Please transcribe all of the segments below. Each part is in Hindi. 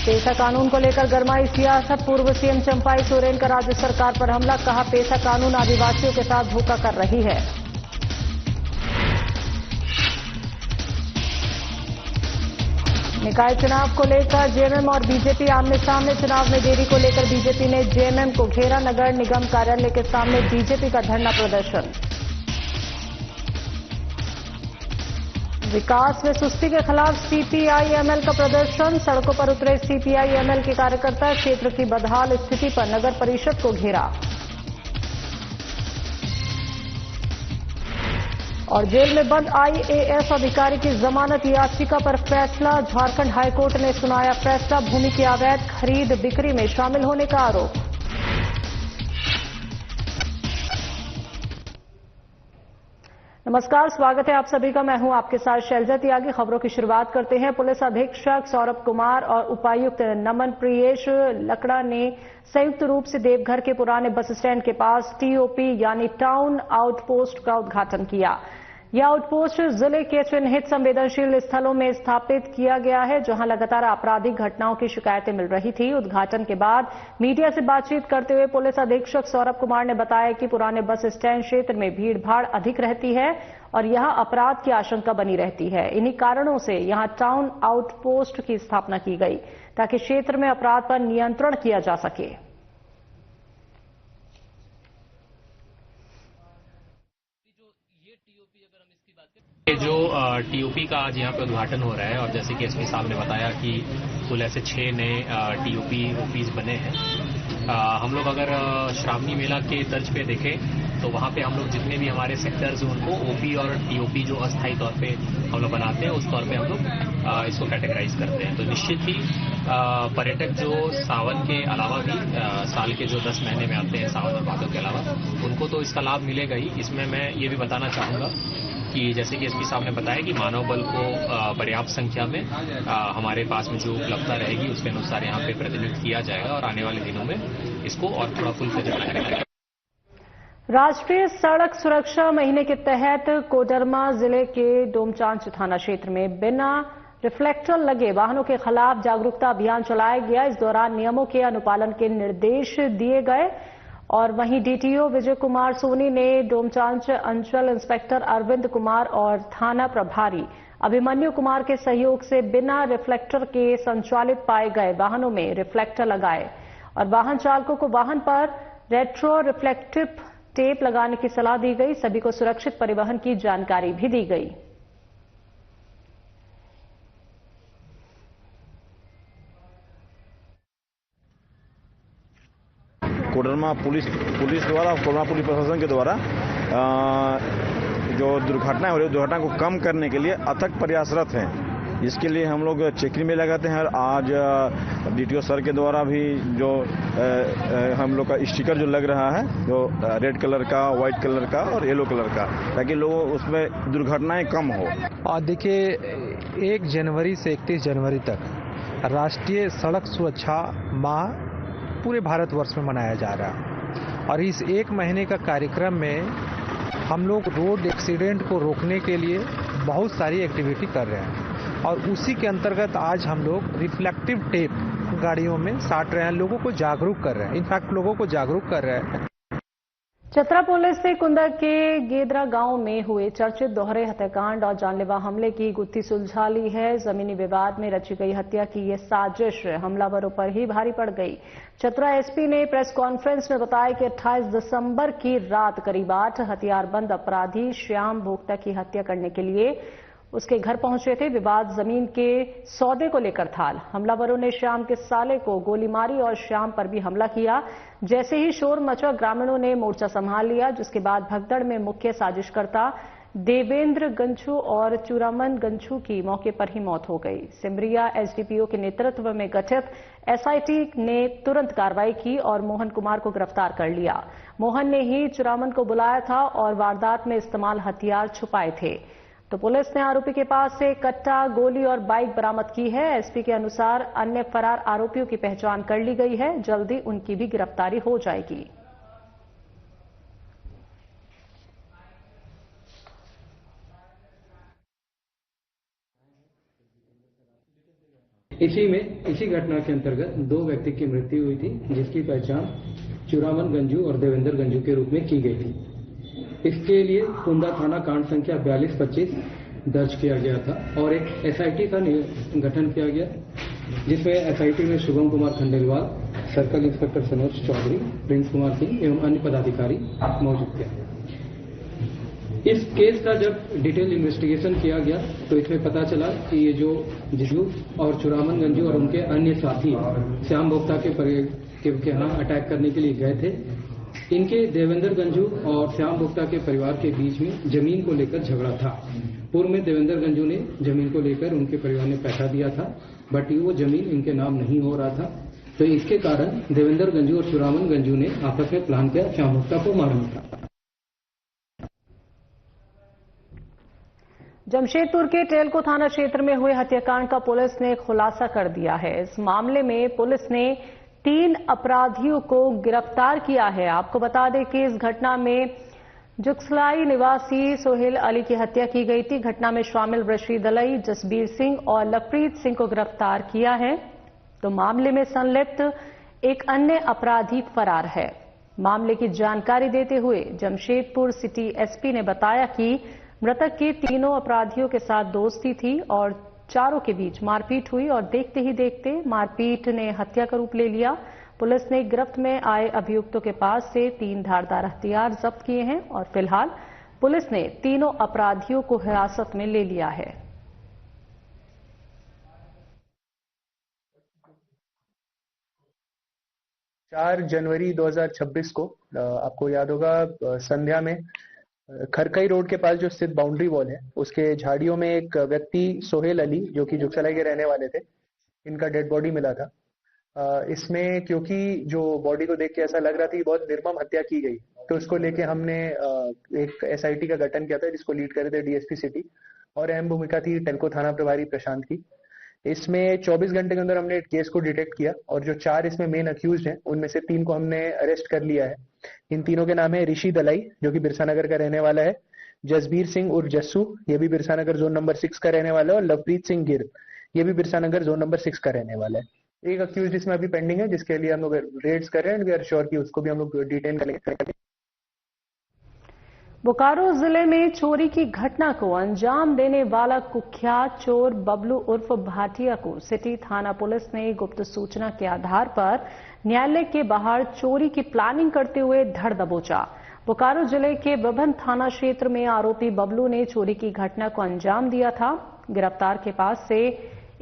पेसा कानून को लेकर गरमाई सियासत। पूर्व सीएम चंपाई सोरेन का राज्य सरकार पर हमला। कहा, पेसा कानून आदिवासियों के साथ धोखा कर रही है। निकाय चुनाव को लेकर जेएमएम और बीजेपी आमने सामने। चुनाव में देरी को लेकर बीजेपी ने जेएमएम को घेरा। नगर निगम कार्यालय के सामने बीजेपी का धरना प्रदर्शन। विकास में सुस्ती के खिलाफ सीपीआई-एमएल का प्रदर्शन। सड़कों पर उतरे सीपीआई-एमएल के कार्यकर्ता। क्षेत्र की बदहाल स्थिति पर नगर परिषद को घेरा। और जेल में बंद आईएएस अधिकारी की जमानत याचिका पर फैसला। झारखंड हाईकोर्ट ने सुनाया फैसला। भूमि की अवैध खरीद बिक्री में शामिल होने का आरोप। नमस्कार, स्वागत है आप सभी का। मैं हूं आपके साथ शैलजा त्यागी। खबरों की शुरुआत करते हैं। पुलिस अधीक्षक सौरभ कुमार और उपायुक्त नमन प्रियेश लकड़ा ने संयुक्त रूप से देवघर के पुराने बस स्टैंड के पास टीओपी यानी टाउन आउटपोस्ट का उद्घाटन किया। यह आउटपोस्ट जिले के चिन्हित संवेदनशील स्थलों में स्थापित किया गया है, जहां लगातार आपराधिक घटनाओं की शिकायतें मिल रही थी। उद्घाटन के बाद मीडिया से बातचीत करते हुए पुलिस अधीक्षक सौरभ कुमार ने बताया कि पुराने बस स्टैंड क्षेत्र में भीड़भाड़ अधिक रहती है और यहां अपराध की आशंका बनी रहती है। इन्हीं कारणों से यहां टाउन आउटपोस्ट की स्थापना की गई, ताकि क्षेत्र में अपराध पर नियंत्रण किया जा सके। ये जो टीओपी का आज यहाँ पे उद्घाटन हो रहा है, और जैसे कि एसपी साहब ने बताया कि कुल ऐसे 6 नए टीओपी ऑफिस बने हैं। हम लोग अगर श्रावणी मेला के तर्ज पे देखें तो वहाँ पे हम लोग जितने भी हमारे सेक्टर्स हैं उनको ओपी और टीओपी जो अस्थायी तौर पे हम लोग बनाते हैं, उस तौर पे हम लोग इसको कैटेगराइज करते हैं। तो निश्चित ही पर्यटक जो सावन के अलावा भी साल के जो 10 महीने में आते हैं, सावन और भादों के अलावा, उनको तो इसका लाभ मिलेगा ही। इसमें मैं ये भी बताना चाहूंगा कि जैसे कि एसपी साहब ने बताया कि मानव बल को पर्याप्त संख्या में हमारे पास में जो उपलब्धता रहेगी उसके अनुसार यहाँ पे प्रतिनिधित्व किया जाएगा और आने वाले दिनों में इसको और थोड़ा फुल फ्लेज बनाया जाएगा। राष्ट्रीय सड़क सुरक्षा महीने के तहत कोडरमा जिले के डोमचांच थाना क्षेत्र में बिना रिफ्लेक्टर लगे वाहनों के खिलाफ जागरूकता अभियान चलाया गया। इस दौरान नियमों के अनुपालन के निर्देश दिए गए और वहीं डीटीओ विजय कुमार सोनी ने डोमचांच अंचल इंस्पेक्टर अरविंद कुमार और थाना प्रभारी अभिमन्यु कुमार के सहयोग से बिना रिफ्लेक्टर के संचालित पाए गए वाहनों में रिफ्लेक्टर लगाए और वाहन चालकों को वाहन पर रेट्रो रिफ्लेक्टिव टेप लगाने की सलाह दी गई। सभी को सुरक्षित परिवहन की जानकारी भी दी गई। कोडरमा पुलिस द्वारा, कोडरमा पुलिस प्रशासन के द्वारा जो दुर्घटना हो रही है, दुर्घटना को कम करने के लिए अथक प्रयासरत हैं। इसके लिए हम लोग चेकिंग में लगाते हैं। और आज डीटीओ सर के द्वारा भी जो हम लोग का स्टिकर जो लग रहा है, जो रेड कलर का, व्हाइट कलर का और येलो कलर का, ताकि लोगों उसमें दुर्घटनाएं कम हो। और देखिए, 1 जनवरी से 31 जनवरी तक राष्ट्रीय सड़क सुरक्षा माह पूरे भारतवर्ष में मनाया जा रहा है और इस 1 महीने का कार्यक्रम में हम लोग रोड एक्सीडेंट को रोकने के लिए बहुत सारी एक्टिविटी कर रहे हैं और उसी के अंतर्गत आज हम लोग रिफ्लेक्टिव टेप गाड़ियों में साट रहे हैं, लोगों को जागरूक कर रहे हैं। इनफैक्ट लोगों को जागरूक कर रहे हैं। चतरा पुलिस ने कुंदर के गेदरा गांव में हुए चर्चित दोहरे हत्याकांड और जानलेवा हमले की गुत्थी सुलझा ली है। जमीनी विवाद में रची गई हत्या की ये साजिश हमलावरों पर ही भारी पड़ गई। चतरा एसपी ने प्रेस कॉन्फ्रेंस में बताया कि 28 दिसंबर की रात करीब 8 हथियारबंद अपराधी श्याम भोक्ता की हत्या करने के लिए उसके घर पहुंचे थे। विवाद जमीन के सौदे को लेकर था। हमलावरों ने श्याम के साले को गोली मारी और श्याम पर भी हमला किया। जैसे ही शोर मचा, ग्रामीणों ने मोर्चा संभाल लिया, जिसके बाद भगदड़ में मुख्य साजिशकर्ता देवेंद्र गंछू और चूरामन गंछू की मौके पर ही मौत हो गई। सिमरिया एसडीपीओ के नेतृत्व में गठित एसआईटी ने तुरंत कार्रवाई की और मोहन कुमार को गिरफ्तार कर लिया। मोहन ने ही चूरामन को बुलाया था और वारदात में इस्तेमाल हथियार छुपाए थे। तो पुलिस ने आरोपी के पास से कट्टा, गोली और बाइक बरामद की है। एसपी के अनुसार अन्य फरार आरोपियों की पहचान कर ली गई है। जल्दी उनकी भी गिरफ्तारी हो जाएगी। इसी घटना के अंतर्गत 2 व्यक्ति की मृत्यु हुई थी, जिसकी पहचान चुरामन गंजू और देवेंद्र गंजू के रूप में की गई थी। इसके लिए कुंदा थाना कांड संख्या 4225 दर्ज किया गया था और एक एसआईटी का गठन किया गया, जिसमें एसआईटी में Shubham Kumar Khandelwal, circle inspector Sanoj Chaudhary, Prince Kumar Singh एवं अन्य पदाधिकारी मौजूद थे। इस केस का जब डिटेल इन्वेस्टिगेशन किया गया तो इसमें पता चला कि ये जो जिजू और चुरामन गंजू और उनके अन्य साथी श्याम भोक्ता के यहाँ अटैक करने के लिए गए थे। इनके देवेंद्र गंजू और श्याम भोक्ता के परिवार के बीच में जमीन को लेकर झगड़ा था। पूर्व में देवेंद्र गंजू ने जमीन को लेकर उनके परिवार ने पैसा दिया था, बट वो जमीन इनके नाम नहीं हो रहा था, तो इसके कारण देवेंद्र गंजू और चुरामन गंजू ने आपस में प्लान किया श्याम भोक्ता को मारने का। जमशेदपुर के टेलको थाना क्षेत्र में हुए हत्याकांड का पुलिस ने खुलासा कर दिया है। इस मामले में पुलिस ने 3 अपराधियों को गिरफ्तार किया है। आपको बता दें कि इस घटना में जुगसलाई निवासी सोहेल अली की हत्या की गई थी। घटना में शामिल रशीद अली, जसबीर सिंह और लवप्रीत सिंह को गिरफ्तार किया है, तो मामले में संलिप्त एक अन्य अपराधी फरार है। मामले की जानकारी देते हुए जमशेदपुर सिटी एसपी ने बताया कि मृतक के 3 अपराधियों के साथ दोस्ती थी और चारों के बीच मारपीट हुई और देखते ही देखते मारपीट ने हत्या का रूप ले लिया। पुलिस ने गिरफ्त में आए अभियुक्तों के पास से 3 धारदार हथियार जब्त किए हैं और फिलहाल पुलिस ने 3 अपराधियों को हिरासत में ले लिया है। जनवरी 2026 को आपको याद होगा संध्या में खरकई रोड के पास जो स्थित बाउंड्री वॉल है उसके झाड़ियों में एक व्यक्ति सोहेल अली जो कि जुगसलाई के रहने वाले थे, इनका डेड बॉडी मिला था। इसमें क्योंकि जो बॉडी को देख के ऐसा लग रहा था कि बहुत निर्मम हत्या की गई, तो उसको लेके हमने एक एसआईटी का गठन किया था जिसको लीड कर रहे थे डीएसपी सिटी और अहम भूमिका थी टेलको थाना प्रभारी प्रशांत की। इसमें 24 घंटे के अंदर हमने केस को डिटेक्ट किया और जो 4 इसमें मेन अक्यूज्ड हैं उनमें से 3 को हमने अरेस्ट कर लिया है। इन तीनों के नाम है ऋषि दलाई जो कि बिरसा नगर का रहने वाला है, जसबीर सिंह उर्फ जस्सू ये भी बिरसा नगर जोन नंबर 6 का रहने वाला है, और लवप्रीत सिंह गिर ये भी बिरसा नगर जोन नंबर 6 का रहने वाला है। एक अक्यूज इसमें अभी पेंडिंग है जिसके लिए हम लोग रेड्स कर रहे हैं एंड वी आर श्योर कि उसको भी हम लोग डिटेन करेंगे। बोकारो जिले में चोरी की घटना को अंजाम देने वाला कुख्यात चोर बबलू उर्फ भाटिया को सिटी थाना पुलिस ने गुप्त सूचना के आधार पर न्यायालय के बाहर चोरी की प्लानिंग करते हुए धर दबोचा। बोकारो जिले के विभिन्न थाना क्षेत्र में आरोपी बबलू ने चोरी की घटना को अंजाम दिया था। गिरफ्तार के पास से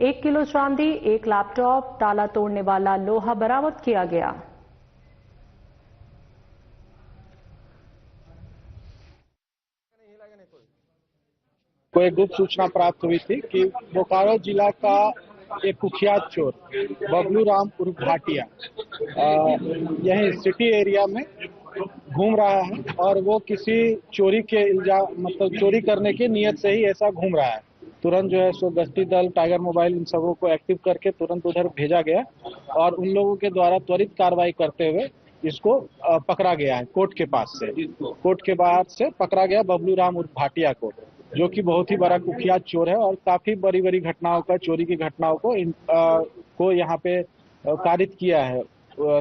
1 किलो चांदी, 1 लैपटॉप, ताला तोड़ने वाला लोहा बरामद किया गया। को एक गुप्त सूचना प्राप्त हुई थी कि बोकारो जिला का एक कुख्यात चोर बबलू राम उर्फ भाटिया यही सिटी एरिया में घूम रहा है और वो किसी चोरी के मतलब चोरी करने की नियत से ही ऐसा घूम रहा है। तुरंत जो है सो गश्ती दल, टाइगर मोबाइल इन सबों को एक्टिव करके तुरंत उधर भेजा गया और उन लोगों के द्वारा त्वरित कार्रवाई करते हुए इसको पकड़ा गया है कोर्ट के पास से। कोर्ट के बाहर से पकड़ा गया बबलू राम उर्फ भाटिया को, जो कि बहुत ही बड़ा कुख्यात चोर है और काफी बड़ी बड़ी घटनाओं का चोरी की घटनाओं को यहाँ पे कारित किया है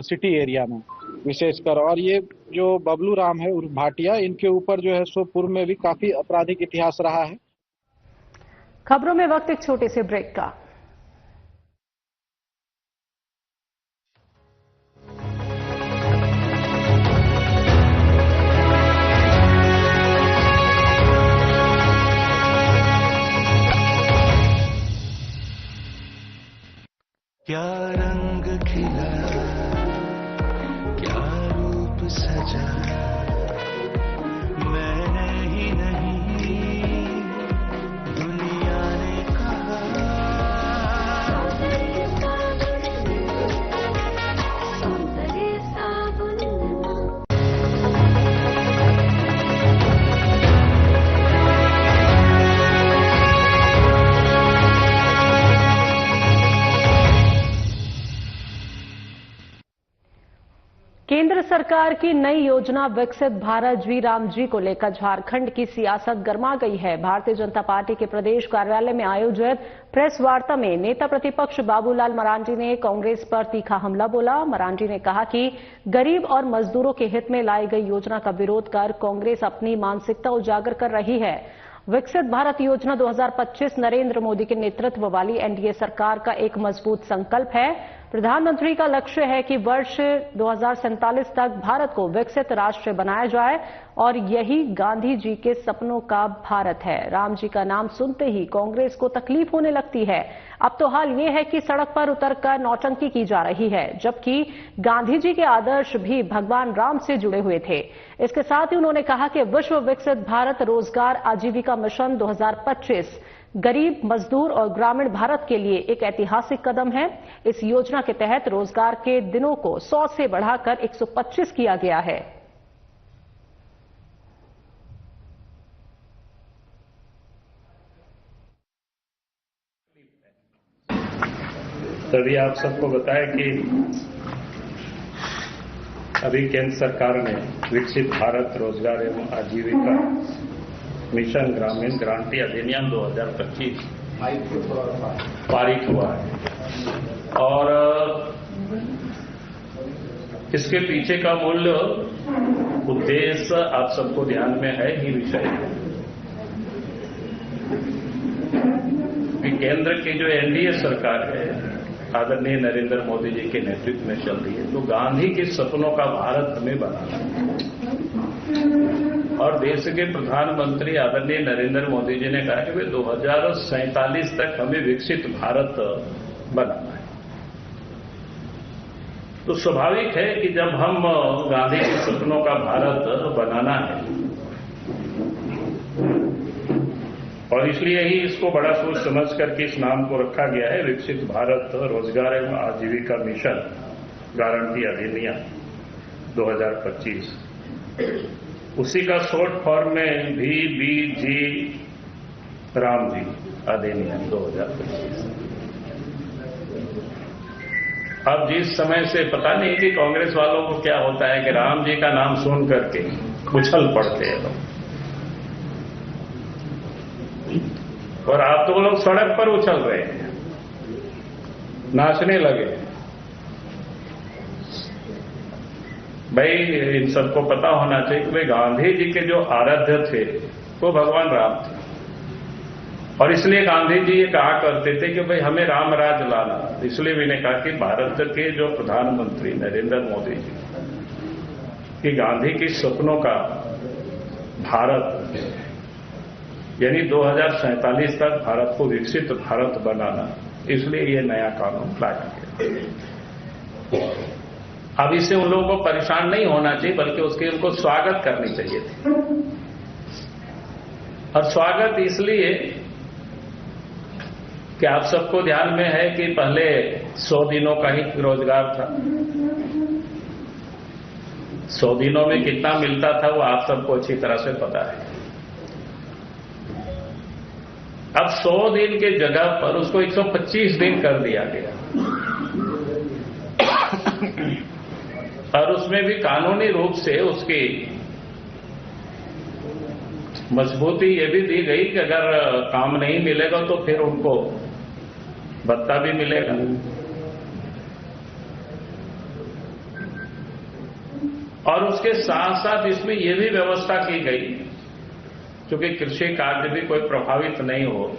सिटी एरिया में विशेषकर। और ये जो बबलू राम है उर्फ भाटिया, इनके ऊपर जो है सो पूर्व में भी काफी आपराधिक इतिहास रहा है। खबरों में वक्त एक छोटे से ब्रेक का। क्या रंग खिला, क्या रूप सजा, मैंने ही नहीं दुनिया ने कहा। सरकार की नई योजना विकसित भारत जी राम जी को लेकर झारखंड की सियासत गर्मा गई है। भारतीय जनता पार्टी के प्रदेश कार्यालय में आयोजित प्रेस वार्ता में नेता प्रतिपक्ष बाबूलाल मरांडी ने कांग्रेस पर तीखा हमला बोला। मरांडी ने कहा कि गरीब और मजदूरों के हित में लाई गई योजना का विरोध कर कांग्रेस अपनी मानसिकता उजागर कर रही है। विकसित भारत योजना 2025 नरेंद्र मोदी के नेतृत्व वाली एनडीए सरकार का एक मजबूत संकल्प है। प्रधानमंत्री का लक्ष्य है कि वर्ष 2047 तक भारत को विकसित राष्ट्र बनाया जाए और यही गांधी जी के सपनों का भारत है। राम जी का नाम सुनते ही कांग्रेस को तकलीफ होने लगती है। अब तो हाल ये है कि सड़क पर उतरकर नौटंकी की जा रही है, जबकि गांधी जी के आदर्श भी भगवान राम से जुड़े हुए थे। इसके साथ ही उन्होंने कहा कि विश्व विकसित भारत रोजगार आजीविका मिशन 2025 गरीब, मजदूर और ग्रामीण भारत के लिए एक ऐतिहासिक कदम है। इस योजना के तहत रोजगार के दिनों को 100 से बढ़ाकर 125 किया गया है। तभी आप सबको बताया कि अभी केंद्र सरकार ने विकसित भारत रोजगार एवं आजीविका मिशन ग्रामीण गारंटी अधिनियम 2025 पारित हुआ है और इसके पीछे का मूल उद्देश्य आप सबको ध्यान में है ही विषय है कि केंद्र की जो एनडीए सरकार है आदरणीय नरेंद्र मोदी जी के नेतृत्व में चल रही है, तो गांधी के सपनों का भारत हमें बनाना है। और देश के प्रधानमंत्री आदरणीय नरेंद्र मोदी जी ने कहा कि 2047 तक हमें विकसित भारत बनाना है। तो स्वाभाविक है कि जब हम गांधी के सपनों का भारत बनाना है और इसलिए ही इसको बड़ा सोच समझ करके इस नाम को रखा गया है विकसित भारत रोजगार एवं आजीविका मिशन गारंटी अधिनियम 2025। उसी का शॉर्ट फॉर्म में VBG राम जी अधिनियम 2025। अब जिस समय से पता नहीं कि कांग्रेस वालों को क्या होता है कि राम जी का नाम सुन करके उछल पड़ते हैं लोग, और आप तो लोग सड़क पर उछल रहे हैं, नाचने लगे। भाई इन सबको पता होना चाहिए कि भाई गांधी जी के जो आराध्य थे वो भगवान राम थे, और इसलिए गांधी जी ये कहा करते थे कि भाई हमें राम राज लाना। इसलिए मैंने कहा कि भारत के जो प्रधानमंत्री नरेंद्र मोदी जी कि गांधी के सपनों का भारत यानी 2047 तक भारत को विकसित भारत बनाना, इसलिए ये नया कानून लाया गया। अब इससे उन लोगों को परेशान नहीं होना चाहिए, बल्कि उसके उनको स्वागत करनी चाहिए थी। और स्वागत इसलिए कि आप सबको ध्यान में है कि पहले 100 दिनों का ही रोजगार था। 100 दिनों में कितना मिलता था वो आप सबको अच्छी तरह से पता है। अब 100 दिन के जगह पर उसको 125 दिन कर दिया गया, और उसमें भी कानूनी रूप से उसकी मजबूती ये भी दी गई कि अगर काम नहीं मिलेगा तो फिर उनको भत्ता भी मिलेगा। और उसके साथ साथ इसमें यह भी व्यवस्था की गई क्योंकि कृषि कार्य भी कोई प्रभावित नहीं हो,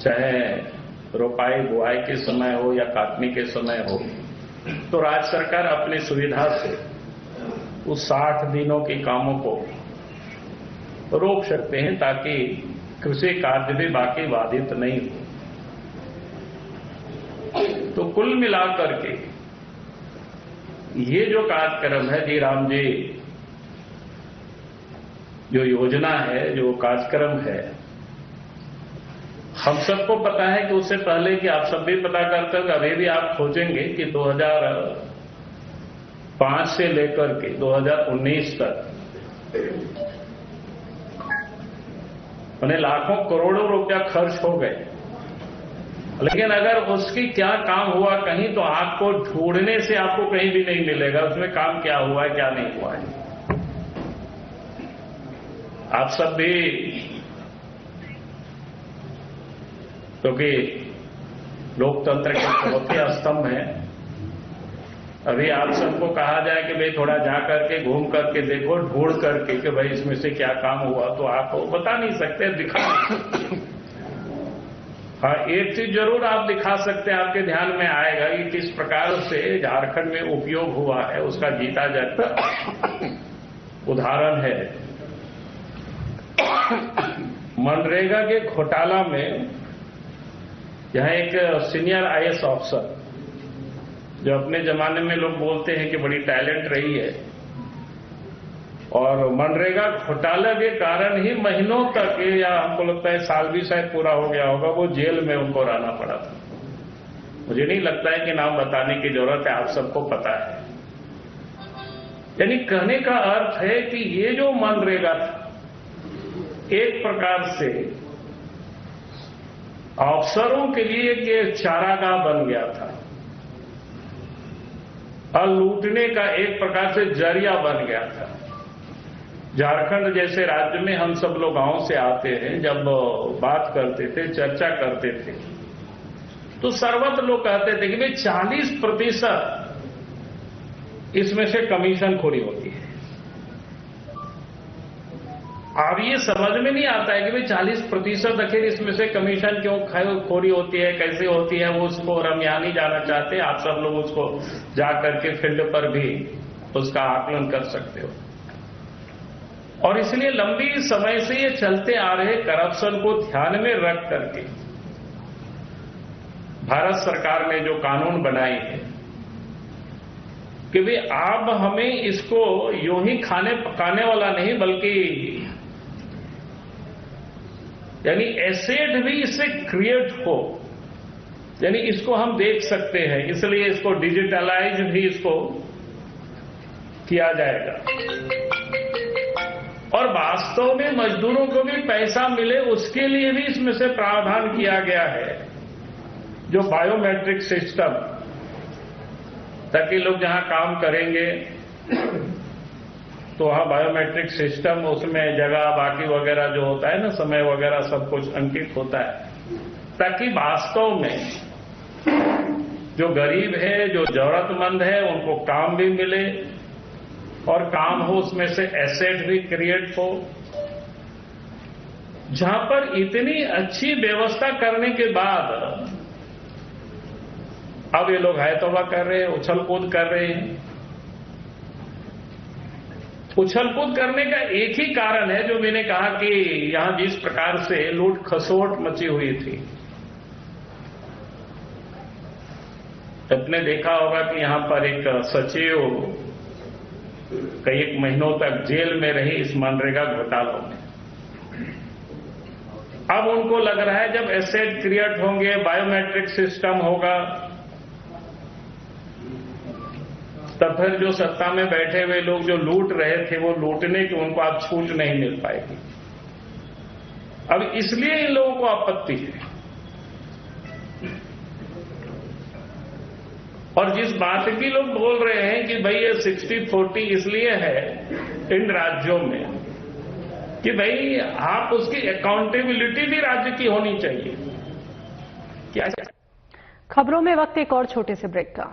चाहे रोपाई बुआई के समय हो या काटने के समय हो, तो राज्य सरकार अपनी सुविधा से उस 60 दिनों के कामों को रोक सकते हैं ताकि कृषि कार्य भी बाकी बाधित नहीं हो। तो कुल मिलाकर के ये जो कार्यक्रम है जी राम जी जो योजना है, जो कार्यक्रम है, हम सबको पता है कि उससे पहले कि आप सब भी पता करते हो, अभी भी आप खोजेंगे कि 2005 से लेकर के 2019 तक उन्हें लाखों करोड़ों रुपया खर्च हो गए लेकिन अगर उसकी क्या काम हुआ कहीं, तो आपको ढूंढने से आपको कहीं भी नहीं मिलेगा उसमें काम क्या हुआ है क्या नहीं हुआ है। आप सब भी, क्योंकि लोकतंत्र के चौथे स्तंभ हैं, अभी आप सबको कहा जाए कि भाई थोड़ा जा करके घूम करके देखो, ढूंढ करके कि भाई इसमें से क्या काम हुआ, तो आप बता नहीं सकते, दिखा नहीं सकते। हाँ, एक चीज जरूर आप दिखा सकते हैं, आपके ध्यान में आएगा कि किस प्रकार से झारखंड में उपयोग हुआ है, उसका जीता जागता उदाहरण है। मनरेगा के घोटाला में यहां एक सीनियर आईएएस अफसर, जो अपने जमाने में लोग बोलते हैं कि बड़ी टैलेंट रही है, और मनरेगा घोटाले के कारण ही महीनों तक, या हमको लगता है साल भी शायद पूरा हो गया होगा, वो जेल में उनको रहना पड़ा था। मुझे नहीं लगता है कि नाम बताने की जरूरत है, आप सबको पता है। यानी कहने का अर्थ है कि ये जो मनरेगा था, एक प्रकार से अफसरों के लिए एक चारागाह बन गया था, और लूटने का एक प्रकार से जरिया बन गया था। झारखंड जैसे राज्य में हम सब लोग गांव से आते हैं, जब बात करते थे, चर्चा करते थे, तो सर्वत्र लोग कहते थे कि भाई 40% इसमें से कमीशनखोरी होती है। अब ये समझ में नहीं आता है कि भाई 40% आखिर इसमें से कमीशन क्यों खोरी होती है, कैसे होती है, वो उसको रमयानी जाना चाहते हैं। आप सब लोग उसको जाकर के फील्ड पर भी उसका आकलन कर सकते हो। और इसलिए लंबी समय से ये चलते आ रहे करप्शन को ध्यान में रख करके भारत सरकार ने जो कानून बनाए हैं कि भाई आप हमें इसको यूं ही खाने पकाने वाला नहीं, बल्कि यानी एसेट भी इससे क्रिएट हो, यानी इसको हम देख सकते हैं, इसलिए इसको डिजिटलाइज भी इसको किया जाएगा। और वास्तव में मजदूरों को भी पैसा मिले, उसके लिए भी इसमें से प्रावधान किया गया है, जो बायोमेट्रिक सिस्टम, ताकि लोग जहां काम करेंगे तो वहां बायोमेट्रिक सिस्टम, उसमें जगह बाकी वगैरह जो होता है ना, समय वगैरह सब कुछ अंकित होता है, ताकि वास्तव में जो गरीब है, जो जरूरतमंद है, उनको काम भी मिले, और काम हो उसमें से एसेट भी क्रिएट हो। जहां पर इतनी अच्छी व्यवस्था करने के बाद अब ये लोग है तौबा कर रहे हैं, उछल कूद कर रहे हैं। उछल कूद करने का एक ही कारण है, जो मैंने कहा कि यहां जिस प्रकार से लूट खसोट मची हुई थी। आपने देखा होगा कि यहां पर एक सचिव कई एक महीनों तक जेल में रही इस मनरेगा घोटालों में। अब उनको लग रहा है जब एसेट क्रिएट होंगे, बायोमेट्रिक सिस्टम होगा, तब फिर जो सत्ता में बैठे हुए लोग जो लूट रहे थे, वो लूटने की उनको अब छूट नहीं मिल पाएगी। अब इसलिए इन लोगों को आपत्ति है। और जिस बात की लोग बोल रहे हैं कि भाई ये 60-40 इसलिए है इन राज्यों में कि भाई आप उसकी अकाउंटेबिलिटी भी राज्य की होनी चाहिए। क्या खबरों में वक्त एक और छोटे से ब्रेक का।